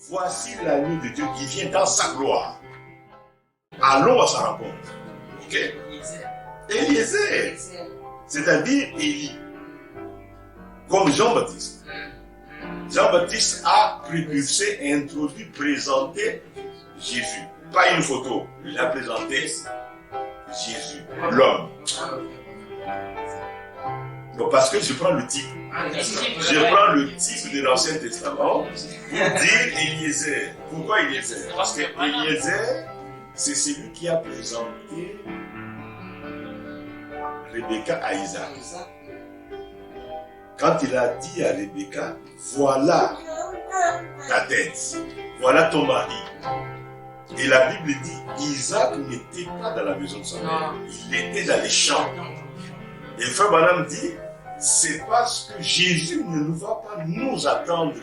voici l'agneau de Dieu qui vient dans sa gloire. Allons à sa rencontre. Ok? Eliezer. C'est-à-dire Élie. Comme Jean-Baptiste. Jean-Baptiste a précursé, introduit, présenté Jésus. Pas une photo. Il a présenté Jésus, l'homme. Donc, parce que je prends le type. Je prends le type de l'Ancien Testament pour dire Eliezer. Pourquoi Eliezer? Parce que Eliezer, c'est celui qui a présenté Rebecca à Isaac. Quand il a dit à Rebecca, voilà ta tête, voilà ton mari. Et la Bible dit, Isaac n'était pas dans la maison de son mère, il était dans les champs. Et Frère Branham dit, c'est parce que Jésus ne nous va pas nous attendre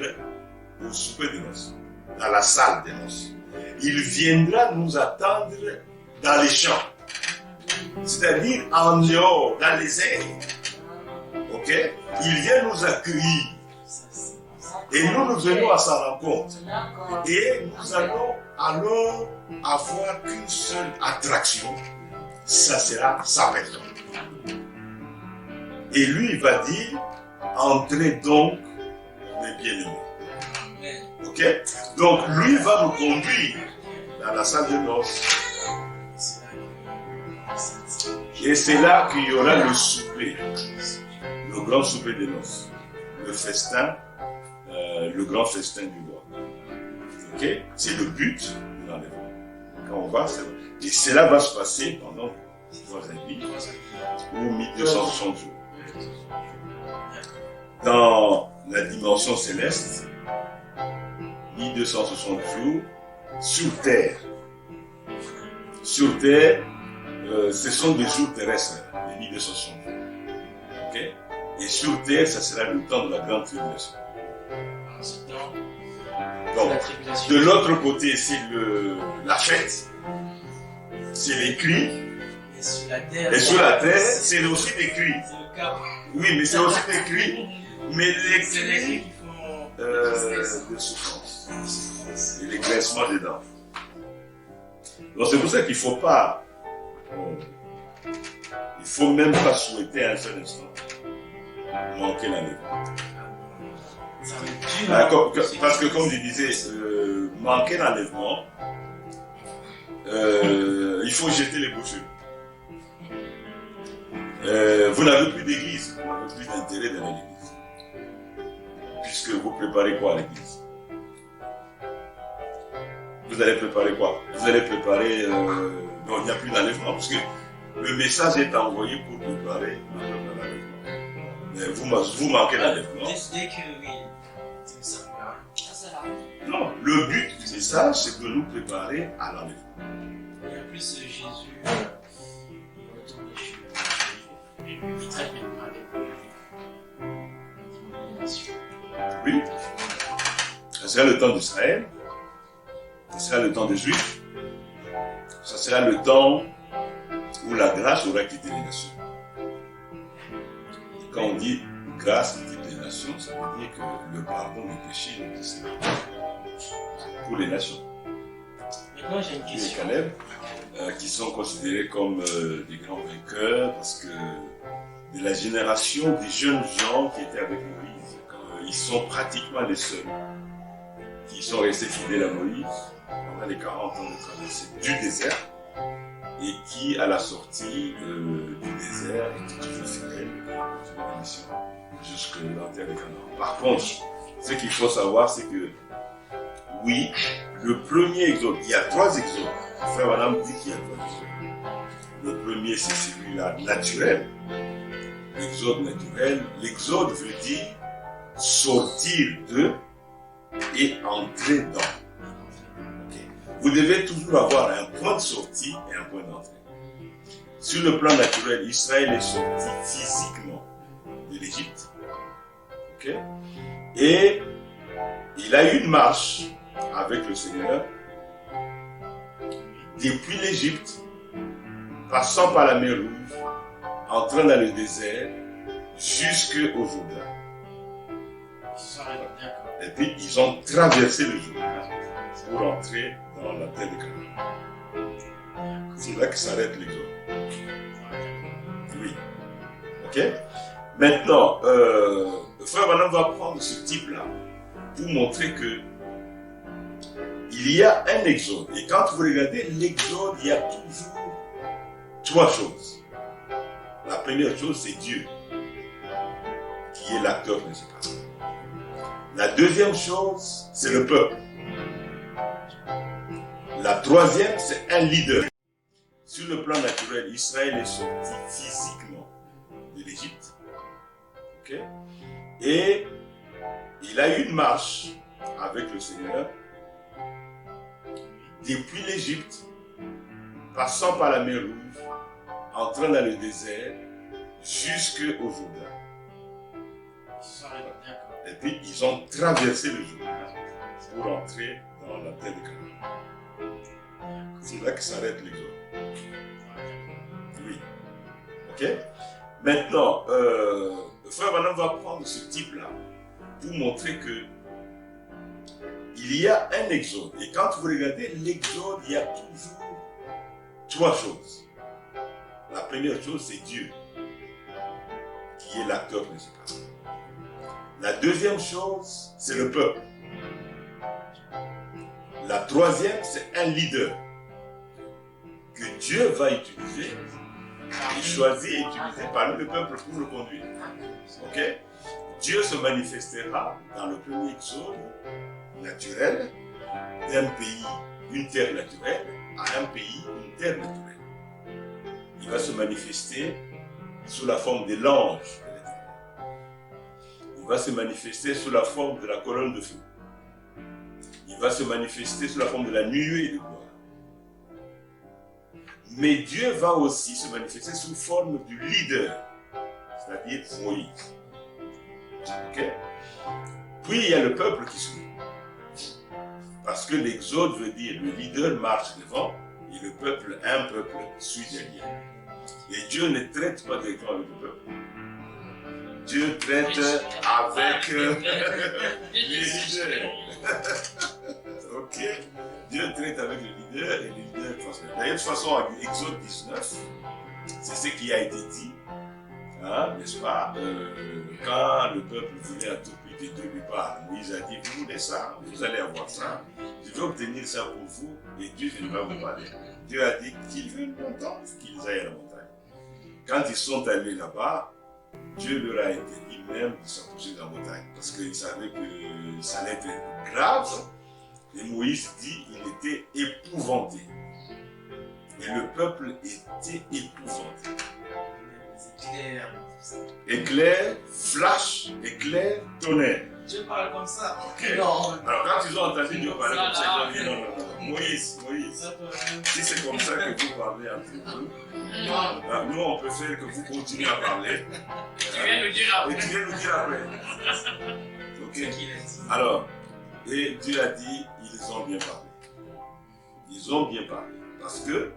au souper de noces, dans la salle de noces. Il viendra nous attendre dans les champs, c'est-à-dire en dehors, dans les airs. Ok? Il vient nous accueillir. Et nous venons à sa rencontre. Et nous allons alors avoir qu'une seule attraction. Ça sera sa personne. Et lui, il va dire, entrez donc, mes bien-aimés. Ok? Donc, lui va nous conduire dans la salle de noces. Et c'est là qu'il y aura le souper. Le grand souper de noces. Le festin, le grand festin du roi. Ok? C'est le but de l'enlèvement. Quand on va, c'est... Et cela va se passer pendant 3 années ou 1260 jours. Dans la dimension céleste, 1260 jours sur terre. Sur terre, ce sont des jours terrestres, les 1260 jours. Okay? Et sur terre, ça sera le temps de la grande tribulation. Donc, de l'autre côté, c'est la fête, c'est les cris. Et sur la terre, c'est aussi des cris. Oui, mais c'est aussi des cris. Mais les cris de souffrance. Et les grincements des dents. Donc c'est pour ça qu'il ne faut pas. Il ne faut même pas souhaiter un seul instant manquer l'enlèvement. Parce que comme je disais, manquer l'enlèvement, il faut jeter les bouchures. Vous n'avez plus d'église, vous n'avez plus d'intérêt dans l'église. Puisque vous préparez quoi à l'église? Vous allez préparer quoi? Vous allez préparer... non, il n'y a plus d'enlèvement, parce que le message est envoyé pour préparer l'enlèvement. Mais vous manquez l'enlèvement. Dès que oui, ça me non, le but du message, c'est de nous préparer à l'enlèvement. Il y a plus Jésus, il retourne les cheveux. Il traite même avec les nations. Oui. Ça sera le temps d'Israël. Ça sera le temps des Juifs. Ça sera le temps où la grâce aura quitté les nations. Quand on dit grâce quitte les nations, ça veut dire que le pardon des péchés n'existe pas pour les nations. Maintenant, j'ai une question. Les Caleb, qui sont considérés comme des grands vainqueurs, parce que de la génération des jeunes gens qui étaient avec Moïse, ils sont pratiquement les seuls qui sont restés fidèles à Moïse pendant les 40 ans de traversée du désert, et qui, à la sortie du désert, étaient toujours fidèles à la mission jusque dans la terre des Canaan. Par contre, ce qu'il faut savoir, c'est que oui, le premier exode, il y a 3 exodes. Frère Branham dit qu'il y a 3 exodes. Le premier, c'est celui-là naturel. L'exode naturel. L'exode veut dire sortir de et entrer dans. Okay. Vous devez toujours avoir un point de sortie et un point d'entrée. Sur le plan naturel, Israël est sorti physiquement de l'Égypte. Okay. Et il a eu une marche avec le Seigneur depuis l'Égypte, passant par la mer Rouge, entrant dans le désert, jusqu'au Jourdain. Et puis ils ont traversé le Jourdain pour entrer dans la terre de Canaan. C'est là que s'arrête l'exode. Oui. Ok? Maintenant, Frère Branham va prendre ce type-là pour montrer que il y a un exode. Et quand vous regardez l'exode, il y a toujours trois choses. La première chose, c'est Dieu, qui est l'acteur principal. La deuxième chose, c'est le peuple. La troisième, c'est un leader. Sur le plan naturel, Israël est sorti physiquement de l'Égypte. Okay? Et il a eu une marche avec le Seigneur depuis l'Égypte, passant par la mer Rouge, entrant dans le désert, jusqu'au Jourdain. Et puis ils ont traversé le Jourdain pour entrer dans la terre de Canaan. C'est là que s'arrête l'exode. Oui. Ok? Maintenant, Frère Branham va prendre ce type-là pour montrer que il y a un exode. Et quand vous regardez l'exode, il y a toujours trois choses. La première chose, c'est Dieu, qui est l'acteur principal. La deuxième chose, c'est le peuple. La troisième, c'est un leader que Dieu va utiliser et choisir et utiliser parmi le peuple pour le conduire. Ok? Dieu se manifestera dans le premier exode naturel d'un pays, une terre naturelle, à un pays, une terre naturelle. Il va se manifester sous la forme de l'ange de l'Éternel. Il va se manifester sous la forme de la colonne de feu. Il va se manifester sous la forme de la nuée de gloire. Mais Dieu va aussi se manifester sous forme du leader, c'est-à-dire Moïse. Ok? Puis il y a le peuple qui suit. Parce que l'exode veut dire le leader marche devant et le peuple, un peuple, suit derrière. Et Dieu ne traite pas directement avec le peuple. Dieu traite avec les leaders. Ok? Dieu traite avec le leader et le leader transmet. D'ailleurs, de toute façon, avec Exode 19, c'est ce qui a été dit, hein, n'est-ce pas? Quand le peuple voulait à tout prix que Dieu lui parle, Moïse a dit, vous voulez ça, vous allez avoir ça, je vais obtenir ça pour vous, et Dieu ne va vous parler. Dieu a dit qu'ils veulent longtemps qu'ils aillent à la montagne. Quand ils sont allés là-bas, Dieu leur a interdit même de s'approcher de la montagne, parce qu'il savait que ça allait être grave. Et Moïse dit qu'il était épouvanté. Et le peuple était épouvanté. Éclair, flash, éclair, tonnerre. Dieu parle comme ça. Okay. Non. Alors quand ils ont entendu Dieu parler comme ça, ils ont dit non. Moïse, si c'est comme ça que vous parlez entre vous, nous on préfère que vous continuez à parler. Tu viens nous dire après. Et tu viens nous dire après. Ok. Alors, et Dieu a dit, ils ont bien parlé. Ils ont bien parlé. Parce que,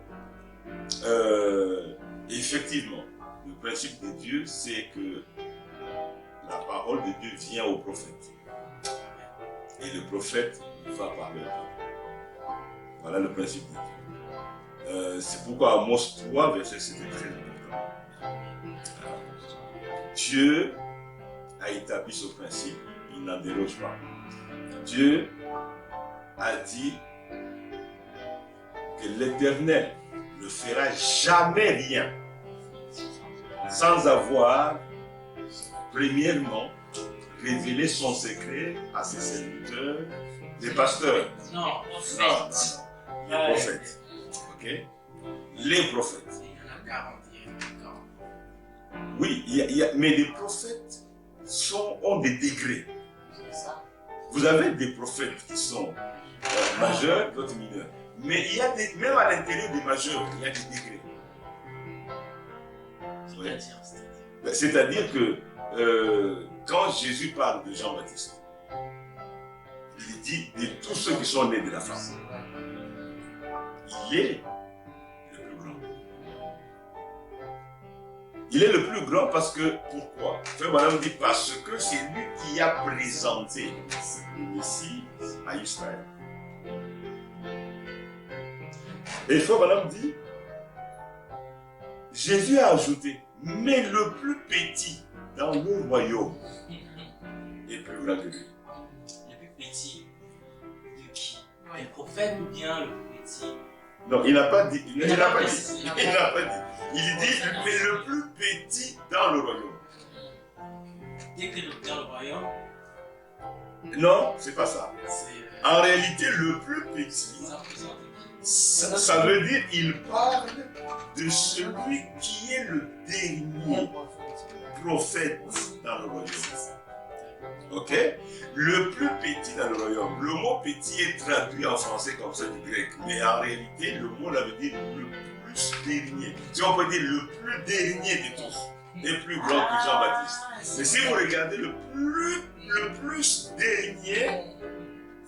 effectivement, le principe de Dieu, c'est que la parole de Dieu vient au prophète. Et le prophète va parler au peuple. Voilà le principe de Dieu. C'est pourquoi Amos 3, verset 7 est très important. Dieu a établi ce principe, il n'en déroge pas. Dieu a dit que l'Éternel ne fera jamais rien sans avoir premièrement révélé son secret à ses serviteurs, les pasteurs. Non, les prophètes. Ok? Les prophètes. Il y en a 40. Oui, mais les prophètes ont des degrés. Vous avez des prophètes qui sont majeurs, d'autres mineurs. Mais il y a même à l'intérieur des majeurs, il y a des degrés. C'est-à-dire que quand Jésus parle de Jean-Baptiste, il dit de tous ceux qui sont nés de la femme, il est le plus grand. Il est le plus grand parce que, pourquoi? Frère Branham dit parce que c'est lui qui a présenté le Messie à Israël. Et Frère Branham dit, Jésus a ajouté, mais le plus petit dans le royaume est plus grand que lui. Le plus petit de qui? Le prophète ou bien le plus petit? Non, il n'a pas dit. Il n'a pas dit. Il dit, mais le plus petit dans le royaume. Dès que dans le royaume, non, c'est pas ça. En réalité, le plus petit, ça veut dire qu'il parle de celui qui est le dernier prophète dans le royaume. Ok? Le plus petit dans le royaume. Le mot petit est traduit en français comme ça du grec. Mais en réalité, le mot là veut dire le plus dernier. Si on peut dire le plus dernier de tous. Et plus grand que Jean-Baptiste. Mais si vous regardez le plus dernier,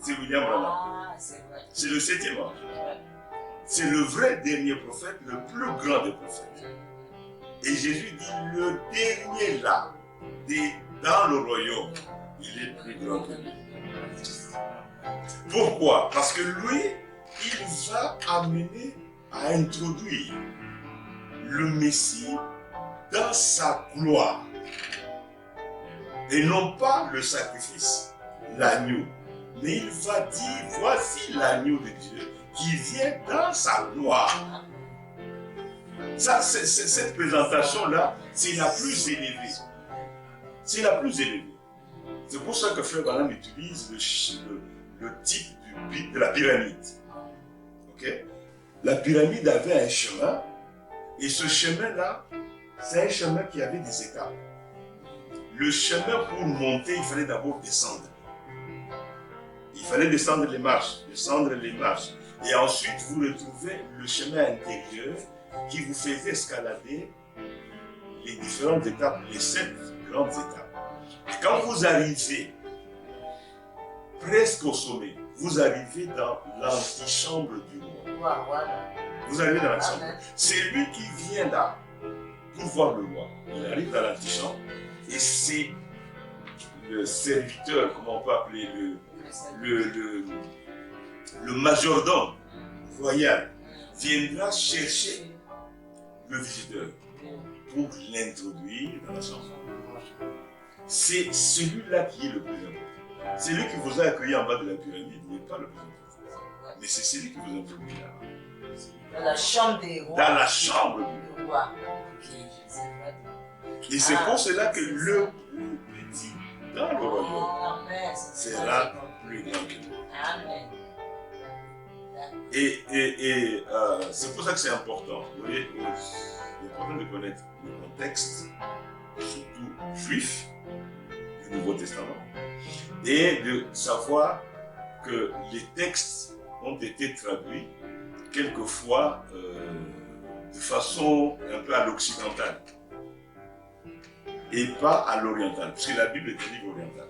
c'est William Branham. C'est le 7e ange. C'est le vrai dernier prophète, le plus grand des prophètes. Et Jésus dit, le dernier là, dans le royaume, il est plus grand que lui. Pourquoi? Parce que lui, il va amener à introduire le Messie dans sa gloire. Et non pas le sacrifice, l'agneau. Mais il va dire, voici l'agneau de Dieu qui vient dans sa gloire. Ça, cette présentation-là, c'est la plus élevée. C'est la plus élevée. C'est pour ça que Frère Branham utilise le type de la pyramide. Okay? La pyramide avait un chemin, et ce chemin-là, c'est un chemin qui avait des étapes. Le chemin pour monter, il fallait d'abord descendre. Il fallait descendre les marches. Et ensuite, vous retrouvez le chemin intérieur qui vous faisait escalader les différentes étapes, les 7 grandes étapes. Et quand vous arrivez presque au sommet, vous arrivez dans l'antichambre du roi. Vous arrivez dans l'antichambre. C'est lui qui vient là pour voir le roi. Il arrive dans l'antichambre et c'est le serviteur, comment on peut appeler le majordome royal, viendra chercher le visiteur pour l'introduire dans la chambre. C'est celui-là qui est le plus important. C'est lui qui vous a accueilli en bas de la pyramide, il n'est pas le plus important. Mais c'est celui qui vous a introduit là. Dans la chambre des rois. Dans la chambre du roi. Et c'est pour cela que le plus petit dans le royaume sera plus grand que lui. Amen. Et c'est pour ça que c'est important. Vous voyez, il est important de connaître le contexte, surtout juif, du Nouveau Testament, et de savoir que les textes ont été traduits quelquefois de façon un peu à l'occidentale et pas à l'orientale, parce que la Bible est un livre oriental.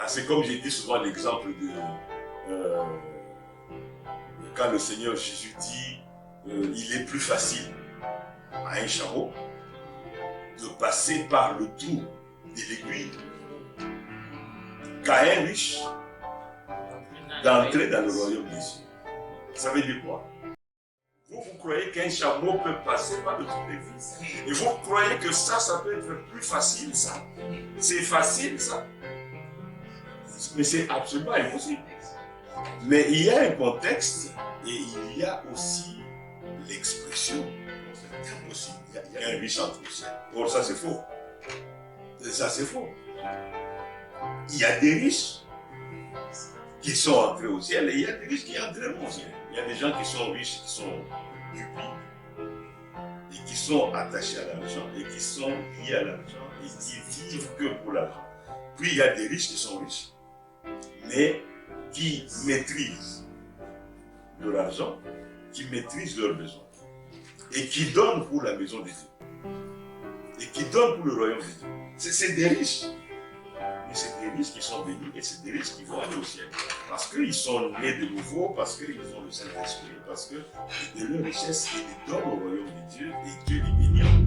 C'est comme j'ai dit souvent l'exemple de quand le Seigneur Jésus dit il est plus facile à un chameau de passer par le trou de l'aiguille qu'à un riche d'entrer dans le royaume des cieux. Ça veut dire quoi? Vous croyez qu'un chameau peut passer par le trou de l'aiguille? Et vous croyez que ça peut être plus facile, ça? C'est facile, ça? Mais c'est absolument impossible. Mais il y a un contexte et il y a aussi l'expression. C'est impossible. Il y a un riche entre au ciel. Or, ça c'est faux. Ça c'est faux. Il y a des riches qui sont entrés au ciel et il y a des riches qui entreront au ciel. Il y a des gens qui sont riches, qui sont cupides et qui sont attachés à l'argent et qui sont liés à l'argent et qui vivent que pour l'argent. Puis il y a des riches qui sont riches, mais qui maîtrisent de l'argent, qui maîtrisent leurs besoins et qui donnent pour la maison de Dieu et qui donnent pour le royaume de Dieu. C'est des riches, mais c'est des riches qui sont bénis et c'est des riches qui vont aller au ciel parce qu'ils sont nés de nouveau, parce qu'ils ont le Saint-Esprit, parce que de leur richesse ils donnent au royaume de Dieu et Dieu les bénit.